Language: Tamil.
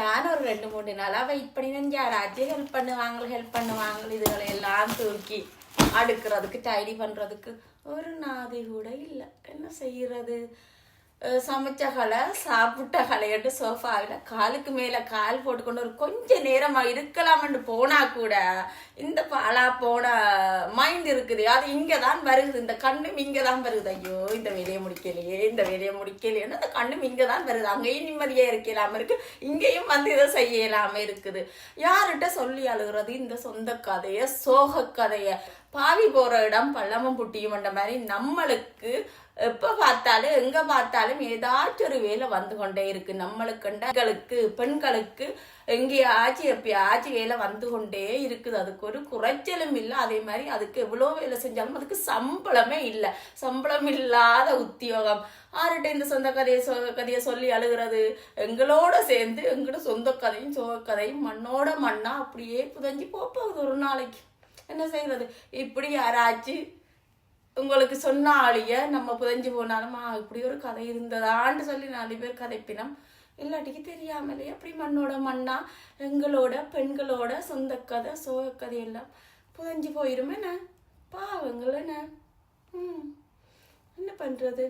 தான் ஒரு 2-3 நாளா வெயிட் பண்ணி யாராச்சும் ஹெல்ப் பண்ணுவாங்க இதுகளை எல்லாம் தூக்கி அடுக்கிறதுக்கு டைடி பண்றதுக்கு ஒரு நாதி கூட இல்லை. என்ன செய்யறது? சமைச்ச கலை சாப்பிட்ட கலையட்டு சோஃபாவில் காலுக்கு மேலே கால் போட்டுக்கொண்டு ஒரு கொஞ்ச நேரமாக இருக்கலாம்னு போனால் கூட இந்த பாலா போன மைண்ட் இருக்குது. அது இங்கே தான் வருது. இந்த கண்ணும் இங்கே தான் வருது. ஐயோ இந்த வேலையை முடிக்கலையேன்னு அந்த கண்ணும் இங்கே தான் வருது. அங்கேயும் நிம்மதியாக இருக்கலாமல் இருக்கு, இங்கேயும் வந்து இதை செய்யலாமல் இருக்குது. யார்கிட்ட சொல்லி அழுகிறது இந்த சொந்த கதையை, சோக கதையை? பாவி போகிற இடம் பள்ளமும் புட்டியும் என்ற மாதிரி நம்மளுக்கு எப்போ பார்த்தாலும் எங்கே பார்த்தாலும் ஏதாச்சும் ஒரு வேலை வந்து கொண்டே இருக்கு. நம்மளுக்கு பெண்களுக்கு எங்கேயாச்சும் எப்பயாச்சும் வேலை வந்து கொண்டே இருக்குது. அதுக்கு ஒரு குறைச்சலும் இல்லை. அதே மாதிரி அதுக்கு எவ்வளோ வேலை செஞ்சாலும் அதுக்கு சம்பளமே இல்லை. சம்பளம் இல்லாத உத்தியோகம். ஆர்கிட்ட இந்த சொந்த கதையை சோக கதையை சொல்லி அழுகிறது? எங்களோட சேர்ந்து எங்களோட சொந்த கதையும் சோக கதையும் மண்ணோட மண்ணா அப்படியே புதஞ்சி போகுது ஒரு நாளைக்கு. என்ன செய்யறது? இப்படி யாராச்சும் உங்களுக்கு சொன்னாலேயே நம்ம புதஞ்சு போனாலும் இப்படி ஒரு கதை இருந்ததான்னு சொல்லி 4 பேர் கதைப்பினம். இல்லாட்டிக்கு தெரியாமலே அப்படி மண்ணோட மண்ணா எங்களோட பெண்களோட சொந்த கதை சோக கதை எல்லாம் புதஞ்சு போயிருமே. என்ன பாவங்கள் என்ன பண்றது?